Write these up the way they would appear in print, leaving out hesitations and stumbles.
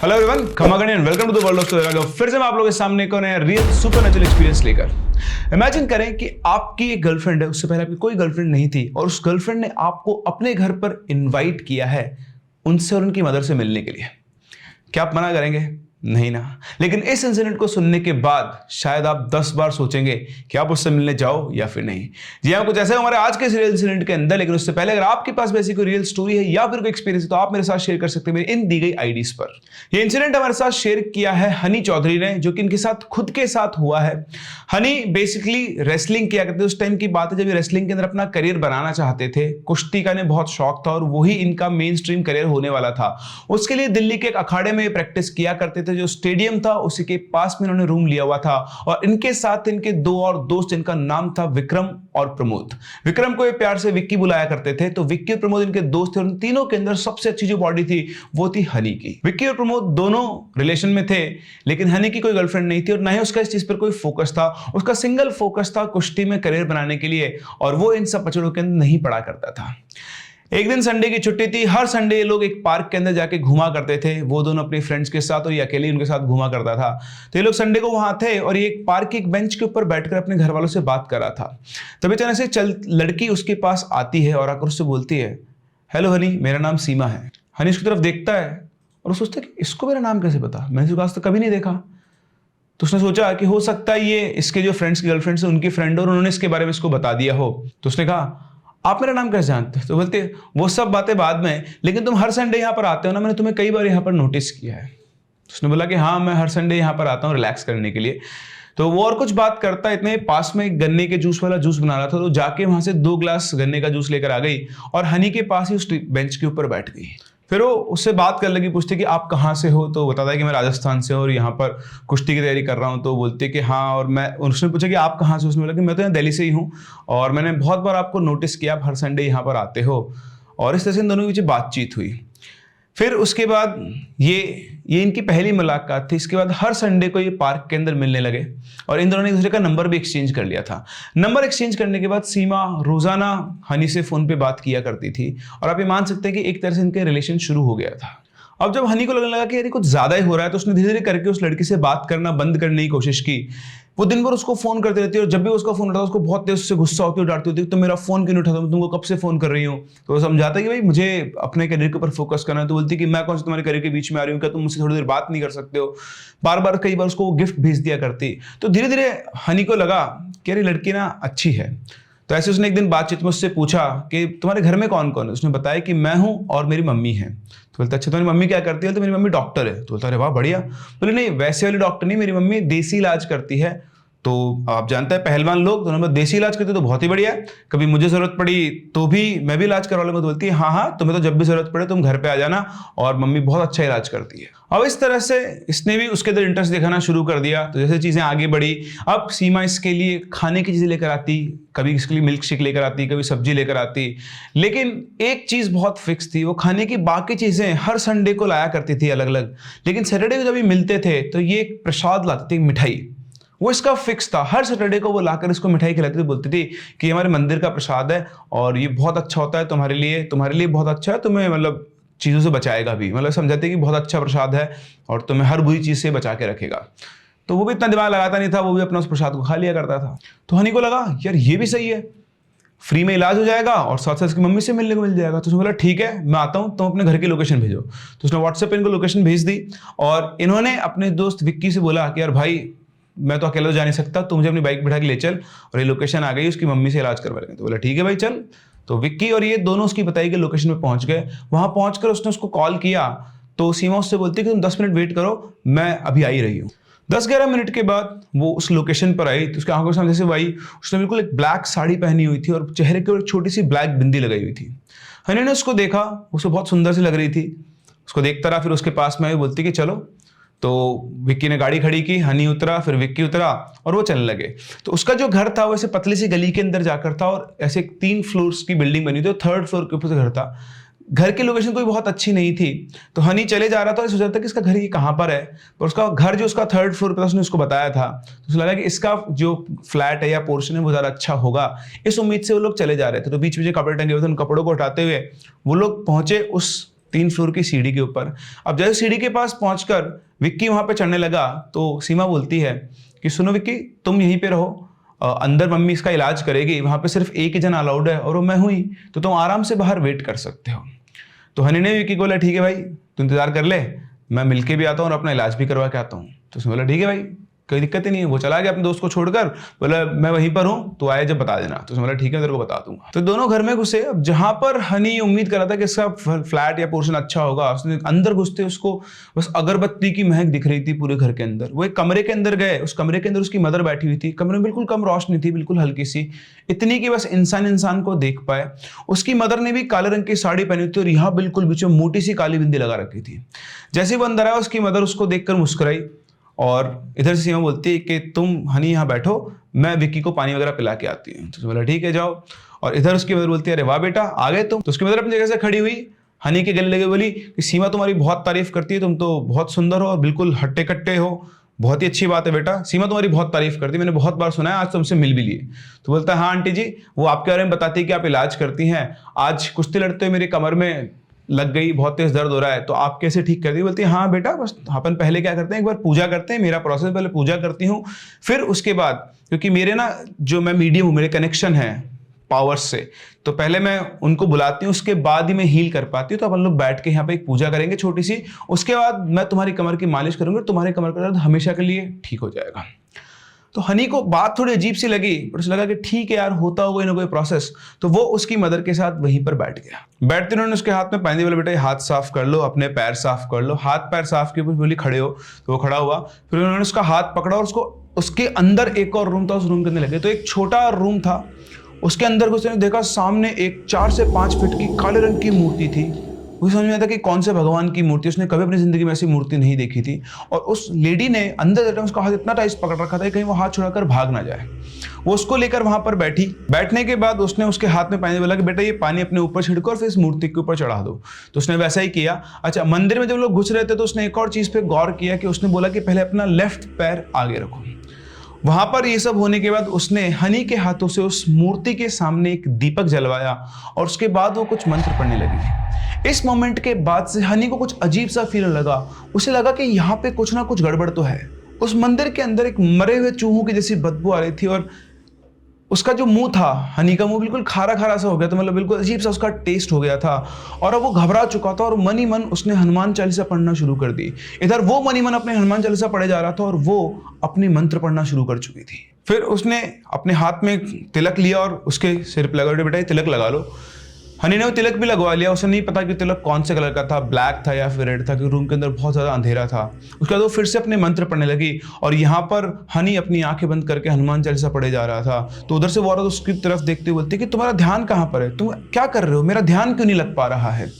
Hello everyone, खमागणी and welcome to the world of story. फिर से मैं आप लोगों के सामने एक नया रियल सुपरनैचुरल एक्सपीरियंस लेकर। इमेजिन करें कि आपकी एक गर्लफ्रेंड है, उससे पहले आपकी कोई गर्लफ्रेंड नहीं थी और उस गर्लफ्रेंड ने आपको अपने घर पर इनवाइट किया है उनसे और उनकी मदर से मिलने के लिए। क्या आप मना करेंगे? नहीं ना। लेकिन इस इंसिडेंट को सुनने के बाद शायद आप 10 बार सोचेंगे कि आप उससे मिलने जाओ या फिर नहीं। जी हाँ, कुछ ऐसा हमारे आज के इस रियल इंसिडेंट के अंदर। लेकिन उससे पहले अगर आपके पास भी ऐसी कोई रियल स्टोरी है या फिर कोई एक्सपीरियंस है तो आप मेरे साथ शेयर कर सकते हैं मेरी इन दी गई आईडीज पर। यह इंसिडेंट हमारे साथ शेयर किया है हनी चौधरी ने, जो कि इनके साथ खुद के साथ हुआ है। हनी बेसिकली रेसलिंग किया करते थे। उस टाइम की बात है जब ये रेसलिंग के अंदर अपना करियर बनाना चाहते थे। कुश्ती का इन्हें बहुत शौक था और वही इनका मेन स्ट्रीम करियर होने वाला था। उसके लिए दिल्ली के एक अखाड़े में प्रैक्टिस किया करते थे। जो स्टेडियम था उसी के पास में इन्होंने रूम लिया हुआ था और इनके साथ इनके दो और दोस्त, जिनका नाम था विक्रम और प्रमोद। विक्रम को ये प्यार से विक्की बुलाया करते थे। तो विक्की और प्रमोद इनके दोस्त थे। उन तीनों के अंदर सबसे अच्छी जो बॉडी थी वो थी हनी की। विक्की और प्रमोद दोनों रिलेशन में थे, लेकिन हनी की कोई गर्लफ्रेंड नहीं थी और ना ही उसका इस चीज पर कोई फोकस था। उसका सिंगल फोकस था कुश्ती में करियर बनाने के लिए और वो इन सब पचड़ों के अंदर नहीं पड़ा करता था। एक दिन संडे की छुट्टी थी। हर संडे ये लोग एक पार्क के अंदर जाके घुमा करते थे, वो दोनों अपने फ्रेंड्स के साथ, और ये अकेले उनके साथ घुमा करता था। तो ये लोग संडे को वहां थे और ये एक पार्क की एक बेंच के ऊपर बैठकर अपने घर वालों से बात कर रहा था। तभी अचानक से लड़की उसके पास आती है और आकर उससे बोलती है, हेलो हनी, मेरा नाम सीमा है। हनी उसकी तरफ देखता है और वो सोचता है कि इसको मेरा नाम कैसे पता, मैंने इसको आज तक कभी नहीं देखा। तो उसने सोचा कि हो सकता है ये इसके जो फ्रेंड्स की गर्लफ्रेंड है उनकी फ्रेंड और उन्होंने इसके बारे में इसको बता दिया हो। तो उसने कहा, आप मेरा नाम कैसे जानते हैं? तो बोलते, वो सब बातें बाद में, लेकिन तुम हर संडे यहाँ पर आते हो ना, मैंने तुम्हें कई बार यहाँ पर नोटिस किया है। तो उसने बोला कि हाँ, मैं हर संडे यहाँ पर आता हूँ रिलैक्स करने के लिए। तो वो और कुछ बात करता है, इतने पास में एक गन्ने के जूस वाला जूस बना रहा था। तो जाके वहां से 2 गिलास गन्ने का जूस लेकर आ गई और हनी के पास ही उस बेंच के ऊपर बैठ गई। फिर वो उससे बात करने लगी, पूछती कि आप कहाँ से हो? तो बताता है कि मैं राजस्थान से हूँ और यहाँ पर कुश्ती की तैयारी कर रहा हूँ। तो बोलती है कि हाँ, और मैं, उसने पूछा कि आप कहाँ से? उसने बोला कि मैं तो यहाँ दिल्ली से ही हूँ और मैंने बहुत बार आपको नोटिस किया, आप हर संडे यहाँ पर आते हो। और इस तरह से इन दोनों के बीच बातचीत हुई। फिर उसके बाद ये इनकी पहली मुलाकात थी। इसके बाद हर संडे को ये पार्क के अंदर मिलने लगे और इन दोनों ने एक दूसरे का नंबर भी एक्सचेंज कर लिया था। नंबर एक्सचेंज करने के बाद सीमा रोजाना हनी से फोन पे बात किया करती थी और आप ये मान सकते हैं कि एक तरह से इनके रिलेशन शुरू हो गया था। अब जब हनी को लगने लगा कि यार कुछ ज्यादा ही हो रहा है, तो उसने धीरे धीरे करके उस लड़की से बात करना बंद करने की कोशिश की। वो दिन भर उसको फोन करती रहती है और जब भी उसका फोन उठाता है उसको बहुत तेज उससे गुस्सा होती है, डांटती होती है, तो मेरा फोन क्यों नहीं उठाता, मैं तुमको कब से फोन कर रही हूँ। तो वो समझाता है कि भाई मुझे अपने करियर के ऊपर फोकस करना है। तो बोलती है कि मैं कौन सा तुम्हारे करियर के बीच में आ रही हूँ, क्या तुम मुझसे थोड़ी देर बात नहीं कर सकते हो। बार बार कई बार उसको वो गिफ्ट भेज दिया करती। तो धीरे धीरे हनी को लगा कि अरे लड़की ना अच्छी है। तो ऐसे उसने एक दिन बातचीत में उससे पूछा कि तुम्हारे घर में कौन कौन है? उसने बताया कि मैं हूं और मेरी मम्मी है। तो बोलता, अच्छा तुम्हारी मम्मी क्या करती है? तो मेरी मम्मी डॉक्टर है। तो बोलता, अरे वाह बढ़िया। बोले, नहीं वैसे वाली डॉक्टर नहीं, मेरी मम्मी देसी इलाज करती है। तो आप जानते हैं पहलवान लोग, तो उन्होंने देसी इलाज करते तो बहुत ही बढ़िया है, कभी मुझे जरूरत पड़ी तो भी मैं भी इलाज करवा लूंगा। तो बोलती है हाँ हाँ, तुम्हें तो जब भी जरूरत पड़े तुम घर पे आ जाना और मम्मी बहुत अच्छा इलाज करती है। अब इस तरह से इसने भी उसके अंदर इंटरेस्ट दिखाना शुरू कर दिया। तो जैसे चीजें आगे बढ़ी, अब सीमा इसके लिए खाने की चीजें लेकर आती, कभी इसके लिए मिल्क शेक लेकर आती, कभी सब्जी लेकर आती। लेकिन एक चीज बहुत फिक्स थी, वो खाने की बाकी चीजें हर संडे को लाया करती थी अलग अलग। लेकिन सैटरडे को जब ये मिलते थे तो ये एक प्रसाद लाती थी, मिठाई। वो इसका फिक्स था, हर सैटरडे को वो लाकर इसको मिठाई खिलाती थी। बोलती थी कि हमारे मंदिर का प्रसाद है और ये बहुत अच्छा होता है तुम्हारे लिए बहुत अच्छा है, तुम्हें मतलब चीजों से बचाएगा भी, मतलब समझाते कि बहुत अच्छा प्रसाद है और तुम्हें हर बुरी चीज से बचा के रखेगा। तो वो भी इतना दिमाग लगाता नहीं था, वो भी अपना उस प्रसाद को खा लिया करता था। तो हनी को लगा यार ये भी सही है, फ्री में इलाज हो जाएगा और साथ साथ इसकी मम्मी से मिलने को मिल जाएगा। तो उसने बोला ठीक है मैं आता हूँ, तुम अपने घर की लोकेशन भेजो। तो उसने व्हाट्सएप पे इनको लोकेशन भेज दी और इन्होंने अपने दोस्त विक्की से बोला कि यार भाई मैं तो अकेला तो जा नहीं सकता, तू मुझे अपनी बाइक बिठा के ले चल, और ये लोकेशन आ गई, उसकी मम्मी से इलाज करवा लेंगे। तो बोला ठीक है भाई चल। तो विक्की और ये दोनों उसकी बताई गई लोकेशन पे पहुंच गए। वहां पहुंचकर उसने उसको कॉल किया तो सीमा उससे बोलती है कि तुम 10 मिनट वेट करो, मैं अभी आ ही रही हूँ। 10-11 मिनट के बाद वो उस लोकेशन पर आई तो उसके आंखों के सामने से भाई उसने बिल्कुल एक ब्लैक साड़ी पहनी हुई थी और चेहरे के ऊपर छोटी सी ब्लैक बिंदी लगाई हुई थी। हनी ने उसको देखा, उसको बहुत सुंदर सी लग रही थी, उसको देखता रहा, फिर उसके पास में आई, बोलती कि चलो। तो विक्की ने गाड़ी खड़ी की, हनी उतरा, फिर विक्की उतरा और वो चलने लगे। तो उसका जो घर था वो ऐसे पतली सी गली के अंदर जाकर था और ऐसे 3 फ्लोर्स की बिल्डिंग बनी थी और 3rd फ्लोर के ऊपर से घर था। घर की लोकेशन कोई बहुत अच्छी नहीं थी। तो हनी चले जा रहा था, सोच रहा था कि इसका घर ये कहाँ पर है, पर उसका घर जो उसका 3rd फ्लोर पर था उसने उसको बताया था। तो उसे लगा कि इसका जो फ्लैट है या पोर्शन है वो ज़्यादा अच्छा होगा, इस उम्मीद से वो लोग चले जा रहे थे। तो बीच में जो कपड़े टंगे हुए थे उन कपड़ों को उठाते हुए वो लोग पहुंचे उस 3 फ्लोर की सीढ़ी के ऊपर। अब जैसे सीढ़ी के पास पहुंचकर विक्की वहां पे चढ़ने लगा तो सीमा बोलती है कि सुनो विक्की, तुम यहीं पे रहो, अंदर मम्मी इसका इलाज करेगी, वहां पे सिर्फ एक ही जन अलाउड है और वो मैं हुई, तो तुम आराम से बाहर वेट कर सकते हो। तो हनी ने विक्की को बोला ठीक है भाई, तू इंतजार कर ले, मैं मिलके भी आता हूँ और अपना इलाज भी करवा के आता हूँ। तो उसने बोला ठीक है भाई, कोई दिक्कत ही नहीं है। वो चला गया अपने दोस्त को छोड़कर, बोला मैं वहीं पर हूँ, तो आए जब बता देना। तो उसने बोला ठीक है, तेरे को बता दूंगा। तो दोनों घर में घुसे। अब जहां पर हनी उम्मीद कर रहा था कि इसका फ्लैट या पोर्शन अच्छा होगा, उसने अंदर घुसते उसको बस अगरबत्ती की महक दिख रही थी पूरे घर के अंदर। वो एक कमरे के अंदर गए, उस कमरे के अंदर उसकी मदर बैठी हुई थी। कमरे में बिल्कुल कम रोशनी थी, बिल्कुल हल्की सी, इतनी कि बस इंसान को देख पाए। उसकी मदर ने भी काले रंग की साड़ी पहनी थी और यहाँ बिल्कुल बीच में मोटी सी काली बिंदी लगा रखी थी। जैसे वो अंदर आया, उसकी मदर उसको देखकर मुस्कुराई और इधर से सीमा बोलती है कि तुम हनी यहाँ बैठो, मैं विक्की को पानी वगैरह पिला के आती हूँ। तो बोला ठीक है जाओ। और इधर उसकी मदर बोलती है अरे वाह बेटा आ गए तुम। तो उसकी मदर अपनी जगह से खड़ी हुई, हनी के गले लगे, बोली कि सीमा तुम्हारी बहुत तारीफ करती है, तुम तो बहुत सुंदर हो और बिल्कुल हट्टे कट्टे हो, बहुत ही अच्छी बात है बेटा, सीमा तुम्हारी बहुत तारीफ करती है, मैंने बहुत बार सुना है, आज तुमसे मिल भी लिए। तो बोलता है हाँ आंटी जी, वो आपके बारे में बताती है कि आप इलाज करती हैं, आज कुश्ती लड़ते हुए मेरी कमर में लग गई, बहुत तेज दर्द हो रहा है, तो आप कैसे ठीक कर दी? बोलती है हाँ बेटा, बस अपन पहले क्या करते हैं, एक बार पूजा करते हैं, मेरा प्रोसेस पहले पूजा करती हूँ, फिर उसके बाद क्योंकि मेरे ना जो मैं मीडियम हूँ, मेरे कनेक्शन है पावर्स से, तो पहले मैं उनको बुलाती हूँ, उसके बाद ही मैं हील कर पाती हूँ। तो अपन लोग बैठ के यहाँ पे एक पूजा करेंगे छोटी सी, उसके बाद मैं तुम्हारी कमर की मालिश करूंगी, तुम्हारे कमर का दर्द हमेशा के लिए ठीक हो जाएगा। तो हनी को बात थोड़ी अजीब सी लगी, पर उसे लगा कि ठीक है यार, होता होगा कोई ना कोई प्रोसेस। तो वो उसकी मदर के साथ वहीं पर बैठ गया। बैठते उन्होंने उसके हाथ में पहने, बोले बेटा हाथ साफ कर लो, अपने पैर साफ कर लो। हाथ पैर साफ किए, बोली खड़े हो, तो वो खड़ा हुआ। फिर उन्होंने उसका हाथ पकड़ा और उसको उसके अंदर एक और रूम था, उस रूम के अंदर लगे। तो एक छोटा रूम था, उसके अंदर उसने देखा सामने एक 4 से 5 फीट की काले रंग की मूर्ति थी। वो समझ में आता कि कौन से भगवान की मूर्ति, उसने कभी अपनी जिंदगी में ऐसी मूर्ति नहीं देखी थी। और उस लेडी ने अंदर जाकर उसका हाथ इतना टाइट पकड़ रखा था कि कहीं वो हाथ छुड़ाकर भाग ना जाए। वो उसको लेकर वहां पर बैठी। बैठने के बाद उसने उसके हाथ में पानी, बोला कि बेटा ये पानी अपने ऊपर छिड़को और फिर इस मूर्ति के ऊपर चढ़ा दो। तो उसने वैसा ही किया। अच्छा, मंदिर में जब लोग घुस रहे थे तो उसने एक और चीज पे गौर किया कि उसने बोला कि पहले अपना लेफ्ट पैर आगे रखो। वहां पर ये सब होने के बाद उसने हनी के हाथों से उस मूर्ति के सामने एक दीपक जलवाया और उसके बाद वो कुछ मंत्र पढ़ने लगी। इस मोमेंट के बाद से हनी को कुछ अजीब सा फील लगा। उसे लगा कि यहाँ पे कुछ ना कुछ गड़बड़ तो है। उस मंदिर के अंदर एक मरे हुए चूहों की जैसी बदबू आ रही थी और उसका जो मुंह था, हनी का मुंह बिल्कुल खारा खारा सा हो गया था, मतलब बिल्कुल अजीब सा उसका टेस्ट हो गया था। और अब वो घबरा चुका था और मन ही मन उसने हनुमान चालीसा पढ़ना शुरू कर दी। इधर वो मन ही मन अपने हनुमान चालीसा पढ़े जा रहा था और वो अपनी मंत्र पढ़ना शुरू कर चुकी थी। फिर उसने अपने हाथ में तिलक लिया और उसके सिर पर लगा, बेटा तिलक लगा लो। हनी ने वो तिलक भी लगवा लिया। उसे नहीं पता कि तिलक कौन से कलर का था, ब्लैक था या फिर रेड था, क्योंकि रूम के अंदर बहुत ज़्यादा अंधेरा था। उसके बाद वो फिर से अपने मंत्र पढ़ने लगी और यहाँ पर हनी अपनी आंखें बंद करके हनुमान चालीसा पढ़े जा रहा था। तो उधर से वो औरत उसकी तरफ देखते हुए बोलती कि तुम्हारा ध्यान कहाँ पर है, तुम क्या कर रहे हो, मेरा ध्यान क्यों नहीं लग पा रहा है।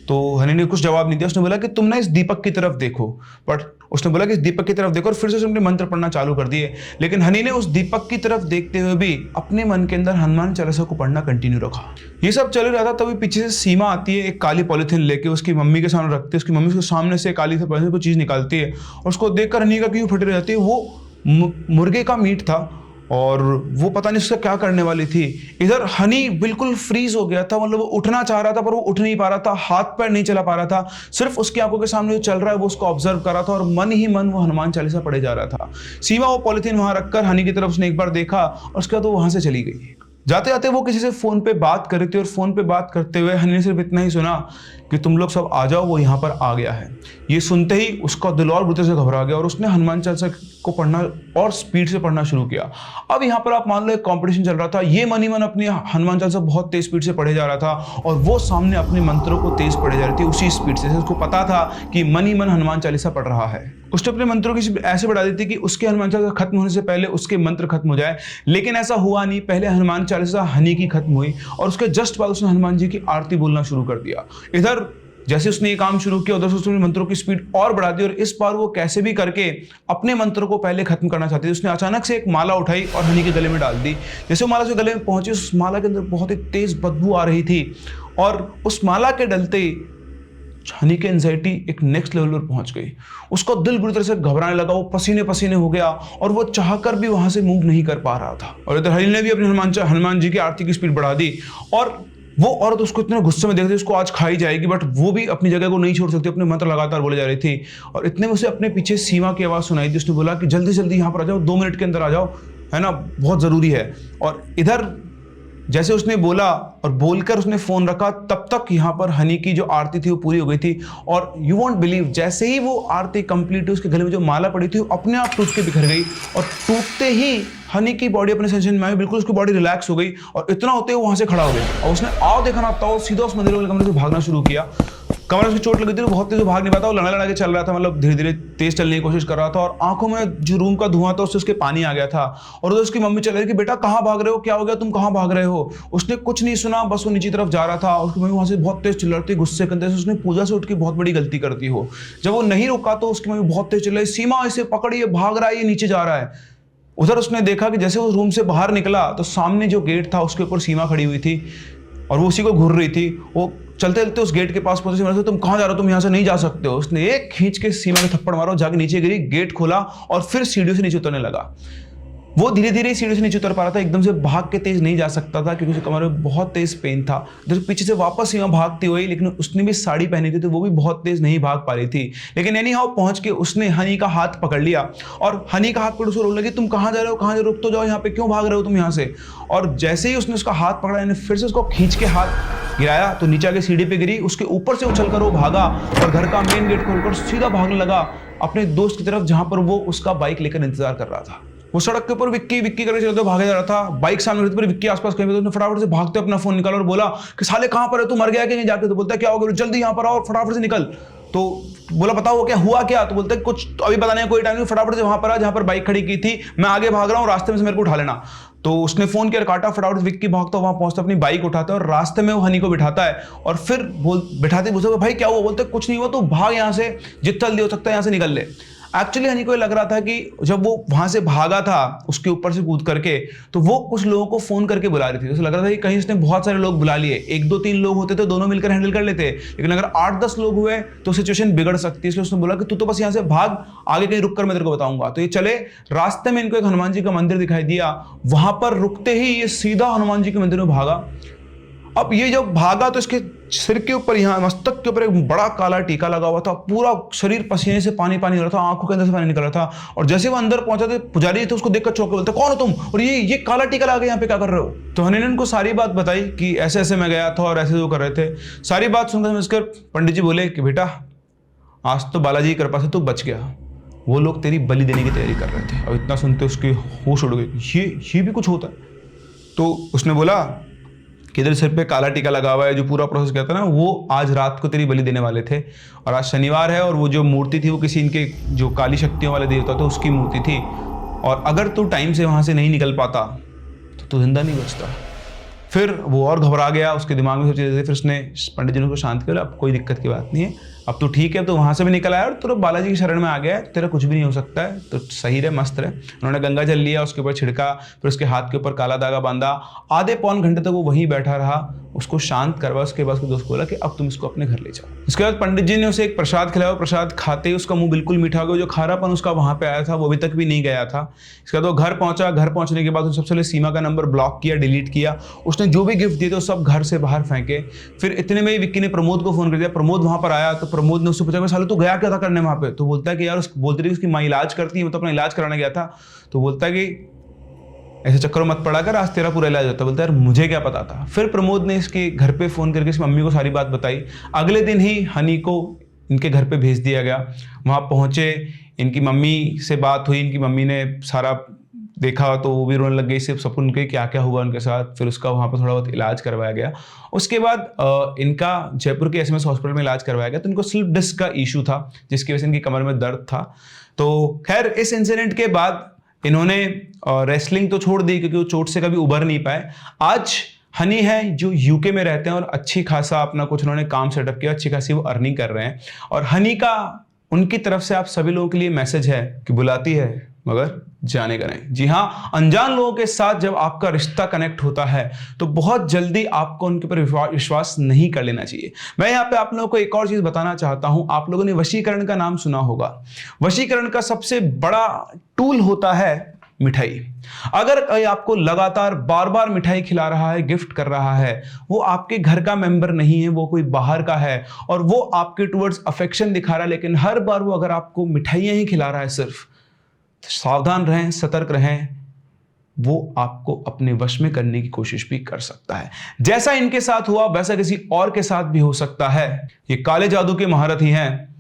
तो हनी ने कुछ जवाब नहीं दिया। उसने बोला कि तुम ना इस दीपक की तरफ देखो, बट उसने बोला कि इस दीपक की तरफ देखो और फिर से उसने मंत्र पढ़ना चालू कर दिए। लेकिन हनी ने उस दीपक की तरफ देखते हुए भी अपने मन के अंदर हनुमान चालीसा को पढ़ना कंटिन्यू रखा। ये सब चल रहा था, तभी पीछे से सीमा आती है एक काली पॉलिथीन लेके, उसकी मम्मी के सामने रखती है। उसकी मम्मी उसके सामने से काली पॉलिथीन को चीज निकालती है और उसको देखकर हनी का क्यों फटी रह जाती है। वो मुर्गे का मीट था और वो पता नहीं उसका क्या करने वाली थी। इधर हनी बिल्कुल फ्रीज हो गया था, मतलब वो उठना चाह रहा था पर वो उठ नहीं पा रहा था, हाथ पैर नहीं चला पा रहा था। सिर्फ उसकी आंखों के सामने जो चल रहा है वो उसको ऑब्जर्व कर रहा था और मन ही मन वो हनुमान चालीसा पढ़े जा रहा था। सीमा वो पॉलिथीन वहां रखकर हनी की तरफ उसने एक बार देखा और उसके बाद वो वहां से चली गई। जाते जाते वो किसी से फोन पे बात कर रही थी और फोन पे बात करते हुए हनी ने सिर्फ इतना ही सुना कि तुम लोग सब आ जाओ, वो यहाँ पर आ गया है। ये सुनते ही उसका दिल और बुरे से घबरा गया और उसने हनुमान चालीसा को पढ़ना और स्पीड से पढ़ना शुरू किया। अब यहाँ पर आप मान लो एक कंपटीशन चल रहा था। ये मन ही मन अपनी हनुमान चालीसा बहुत तेज स्पीड से पढ़े जा रहा था और वो सामने अपने मंत्रों को तेज पढ़े जा रही थी उसी स्पीड से। उसको पता था कि मन ही मन हनुमान चालीसा पढ़ रहा है। उसने अपने मंत्रों की स्पीड ऐसे बढ़ा दी थी कि उसके हनुमान चालीसा खत्म होने से पहले उसके मंत्र खत्म हो जाए। लेकिन ऐसा हुआ नहीं। पहले हनुमान चालीसा हनी की खत्म हुई और उसके जस्ट बाद उसने हनुमान जी की आरती बोलना शुरू कर दिया। इधर जैसे उसने ये काम शुरू किया उधर से उसने मंत्रों की स्पीड और बढ़ा दी और इस बार वो कैसे भी करके अपने मंत्रों को पहले खत्म करना चाहती थी। उसने अचानक से एक माला उठाई और हनी के गले में डाल दी। जैसे वो माला उसके गले में पहुंची, उस माला के अंदर बहुत ही तेज बदबू आ रही थी और उस माला के डलते ही हनी की एंजाइटी एक नेक्स्ट लेवल पर पहुंच गई। उसका दिल बुरी तरह से घबराने लगा, वो पसीने पसीने हो गया और वो चाहकर भी वहां से मूव नहीं कर पा रहा था। और इधर हनी ने भी अपने हनुमान जी की आरती की स्पीड बढ़ा दी और वो औरत उसको इतने गुस्से में देख रही थी, उसको आज खाई जाएगी, बट वो भी अपनी जगह को नहीं छोड़ सकती, अपने मंत्र लगातार बोले जा रही थी। और इतने में उसे अपने पीछे सीमा की आवाज़ सुनाई थी। उसने बोला कि जल्दी जल्दी यहाँ पर आ जाओ, 2 मिनट के अंदर आ जाओ, है ना, बहुत ज़रूरी है। और इधर जैसे उसने बोला और बोलकर उसने फ़ोन रखा, तब तक यहाँ पर हनी की जो आरती थी वो पूरी हो गई थी। और यू वॉन्ट बिलीव, जैसे ही वो आरती कंप्लीट हुई, उसके गले में जो माला पड़ी थी वो अपने आप टूट के बिखर गई। और टूटते ही हनी की बॉडी अपने सेंशन में आई, बिल्कुल उसकी बॉडी रिलैक्स हो गई। और इतना होते हुए वहाँ से खड़ा हो गया और उसने आओ देखा ना था, सीधा उस मंदिर वाले कमरे से भागना शुरू किया। कमर में उसकी चोट लगी थी, वो बहुत तेज भाग नहीं पाता, वो लड़ा लड़ा के चल रहा था, मतलब धीरे धीरे तेज चलने की कोशिश कर रहा था। और आंखों में जो रूम का धुआं था उससे उसके पानी आ गया था। और उधर उसकी मम्मी चल रही कि बेटा कहाँ भाग रहे हो, क्या हो गया, तुम कहाँ भाग रहे हो। उसने कुछ नहीं सुना, बस वो नीचे तरफ जा रहा था। उसकी मम्मी वहां से बहुत तेज चिल्ला रही थी, गुस्से के अंदर से उसने पूजा से उठ के बहुत बड़ी गलती कर दी हो। जब वो नहीं रुका तो उसकी मम्मी बहुत तेज चिल्लाई, सीमा इसे पकड़िए, भाग रहा है, ये नीचे जा रहा है। उधर उसने देखा कि जैसे वो रूम से बाहर निकला तो सामने जो गेट था उसके ऊपर सीमा खड़ी हुई थी और वो उसी को घूर रही थी। वो चलते चलते उस गेट के पास पहुंचे, तुम कहाँ जा रहे हो, तुम यहाँ से नहीं जा सकते हो। उसने एक खींच के सीमा में थप्पड़ मारा, जाके नीचे गिरी, गेट खोला और फिर सीढ़ियों से नीचे उतरने लगा। वो धीरे धीरे सीढ़ी से नीचे उतर पा रहा था, एकदम से भाग के तेज नहीं जा सकता था क्योंकि उसके कमर में बहुत तेज पेन था। जब पीछे से वापस सीमा भागती हुई, लेकिन उसने भी साड़ी पहनी थी तो वो भी बहुत तेज नहीं भाग पा रही थी। लेकिन एनी हाउ पहुंच के उसने हनी का हाथ पकड़ लिया और हनी का हाथ पकड़ उसको रोने लगी, तुम कहाँ जा रहे हो, कहाँ जा रहे हो, रुक तो जाओ, यहाँ पे क्यों भाग रहे हो तुम यहाँ से। और जैसे ही उसने उसका हाथ पकड़ा, यानी फिर से उसको खींच के हाथ गिराया तो नीचे आके सीढ़ी पे गिरी, उसके ऊपर से उछलकर वो भागा और घर का मेन गेट खोलकर सीधा भागने लगा अपने दोस्त की तरफ, जहां पर वो उसका बाइक लेकर इंतजार कर रहा था। वो सड़क के ऊपर विक्की विक्की करके चलते भागे जा रहा था, बाइक सामने रहती पर विक्की आसपास कहीं पे, तो उसने फटाफट से भागते अपना फोन निकाला और बोला कि साले कहां पर है, तू मर गया कि नहीं जाके। तो बोलता है क्या हो गया, जल्दी यहाँ पर आओ और फटाफट से निकल। तो बोला बताओ क्या हुआ क्या। तो बोलता है कुछ तो अभी बताने का कोई टाइम नहीं, फटाफट से वहां पर आ जहां पर बाइक खड़ी की थी, मैं आगे भाग रहा हूँ, रास्ते में से मेरे को उठा लेना। तो उसने फोन किया, काटा, फटाफट विक्की भागता वहां पहुंचता, अपनी बाइक उठाता है और रास्ते में वो हनी को बिठाता है और फिर बिठाते पूछता भाई क्या हुआ। बोलते कुछ नहीं हुआ, तो भाग यहाँ से, जितना जल्दी हो सकता है यहाँ से निकल ले। एक्चुअली हनी को लग रहा था कि जब वो वहां से भागा था उसके ऊपर से कूद करके, तो वो कुछ लोगों को फोन करके बुला रही थी। उसे लग रहा था कि कहीं उसने बहुत सारे लोग बुला लिए, 1-2-3 लोग होते तो दोनों मिलकर हैंडल कर लेते, लेकिन अगर 8-10 लोग हुए तो सिचुएशन बिगड़ सकती है। इसलिए उसने बोला कि तू तो बस यहाँ से भाग, आगे कहीं रुक कर मैं तेरे को बताऊंगा। तो ये चले, रास्ते में इनको एक हनुमान जी का मंदिर दिखाई दिया, वहां पर रुकते ही ये सीधा हनुमान जी के मंदिर में भागा। अब ये जब भागा तो इसके सिर के ऊपर, यहाँ मस्तक के ऊपर एक बड़ा काला टीका लगा हुआ था, पूरा शरीर पसीने से पानी पानी हो रहा था, आंखों के अंदर से पानी निकल रहा था। और जैसे वो अंदर पहुंचा तो पुजारी तो उसको देखकर चौंक के बोलते कौन हो तुम, और ये काला टीका लगा के यहाँ पे क्या कर रहे हो। तो हनी ने उनको सारी बात बताई कि ऐसे ऐसे मैं गया था और ऐसे जो कर रहे थे। सारी बात सुनकर समझकर पंडित जी बोले कि बेटा आज तो बालाजी की कृपा से तू बच गया, वो लोग तेरी बलि देने की तैयारी कर रहे थे। और इतना सुनते उसके होश उड़ गए, ये भी कुछ होता है। तो उसने बोला कि इधर सिर पे काला टीका लगा हुआ है, जो पूरा प्रोसेस किया था ना, वो आज रात को तेरी बलि देने वाले थे। और आज शनिवार है और वो जो मूर्ति थी वो किसी इनके जो काली शक्तियों वाले देवता थे उसकी मूर्ति थी। और अगर तू टाइम से वहाँ से नहीं निकल पाता तो तू जिंदा नहीं बचता। फिर वो और घबरा गया, उसके दिमाग में सब चीज़ें। फिर उसने पंडित जी ने उसको शांत किया, अब कोई दिक्कत की बात नहीं है, अब तो ठीक है, तो वहाँ से भी निकल आया और तो बालाजी की शरण में आ गया, तेरा कुछ भी नहीं हो सकता है, तो सही रहे, मस्त रहे। उन्होंने गंगा जल लिया, उसके ऊपर छिड़का, फिर उसके हाथ के ऊपर काला धागा बांधा। आधे पौन घंटे तक वो वहीं बैठा रहा, उसको शांत करवा। उसके बाद उसके दोस्त को बोला कि अब तुम इसको अपने घर ले जाओ। उसके बाद पंडित जी ने उसे एक प्रसाद खिलाया, प्रसाद खाते ही उसका मुंह बिल्कुल मीठा हो गया, जो खारापन उसका वहाँ पे आया था वो अभी तक भी नहीं गया था। इसके बाद वो घर पहुंचा, घर पहुंचने के बाद उसने सबसे पहले सीमा का नंबर ब्लॉक किया, डिलीट किया। उसने जो भी गिफ्ट दिए थे वो सब घर से बाहर फेंके। फिर इतने में विक्की ने प्रमोद को फोन कर दिया। प्रमोद वहां पर आया तो प्रमोद ने उससे पूछा साले तू गया क्या था करने वहां पे। तो बोलता है कि यार बोलती रही उसकी माँ इलाज करती है, मैं तो अपना इलाज कराने गया था। तो बोलता है कि ऐसे चक्करों मत पड़ा कर, आज तेरा पूरा इलाज होता है। बोलता है यार मुझे क्या पता था। फिर प्रमोद ने इसके घर पे फोन करके इसकी मम्मी को सारी बात बताई। अगले दिन ही हनी को इनके घर पे भेज दिया गया। वहाँ पहुँचे, इनकी मम्मी से बात हुई, इनकी मम्मी ने सारा देखा तो वो भी रोने लग गई, सिर्फ सपन के क्या क्या हुआ उनके साथ। फिर उसका वहाँ पर थोड़ा बहुत इलाज करवाया गया। उसके बाद इनका जयपुर के एसएमएस हॉस्पिटल में इलाज करवाया गया। तो इनको स्लिप डिस्क का इशू था जिसकी वजह से इनकी कमर में दर्द था। तो खैर इस इंसिडेंट के बाद इन्होंने रेसलिंग तो छोड़ दी क्योंकि वो चोट से कभी उभर नहीं पाए। आज हनी है जो यूके में रहते हैं और अच्छी खासा अपना कुछ उन्होंने काम सेटअप किया, अच्छी खासी वो अर्निंग कर रहे हैं। और हनी का उनकी तरफ से आप सभी लोगों के लिए मैसेज है कि बुलाती है मगर जाने का नहीं। जी हाँ, अनजान लोगों के साथ जब आपका रिश्ता कनेक्ट होता है तो बहुत जल्दी आपको उनके ऊपर विश्वास नहीं कर लेना चाहिए। मैं यहाँ पे आप लोगों को एक और चीज बताना चाहता हूं। आप लोगों ने वशीकरण का नाम सुना होगा। वशीकरण का सबसे बड़ा टूल होता है मिठाई। अगर कोई आपको लगातार बार बार मिठाई खिला रहा है, गिफ्ट कर रहा है, वो आपके घर का मेंबर नहीं है, वो कोई बाहर का है और वो आपके टुवर्ड्स अफेक्शन दिखा रहा है, लेकिन हर बार वो अगर आपको मिठाइयां ही खिला रहा है सिर्फ, तो सावधान रहें, सतर्क रहें, वो आपको अपने वश में करने की कोशिश भी कर सकता है। जैसा इनके साथ हुआ वैसा किसी और के साथ भी हो सकता है। ये काले जादू के महारथी हैं,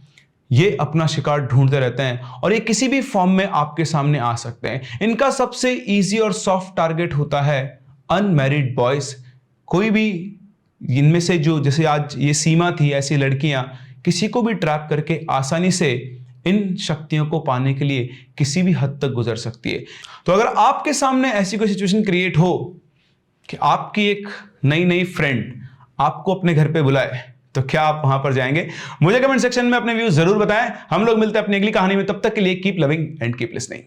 ये अपना शिकार ढूंढते रहते हैं और ये किसी भी फॉर्म में आपके सामने आ सकते हैं। इनका सबसे इजी और सॉफ्ट टारगेट होता है अनमैरिड बॉयज। कोई भी इनमें से जो, जैसे आज ये सीमा थी, ऐसी लड़कियां किसी को भी ट्रैप करके आसानी से इन शक्तियों को पाने के लिए किसी भी हद तक गुजर सकती है। तो अगर आपके सामने ऐसी कोई सिचुएशन क्रिएट हो कि आपकी एक नई नई फ्रेंड आपको अपने घर पे बुलाए, तो क्या आप वहां पर जाएंगे? मुझे कमेंट सेक्शन में अपने व्यूज जरूर बताएं। हम लोग मिलते हैं अपनी अगली कहानी में, तब तक के लिए keep loving and keep listening.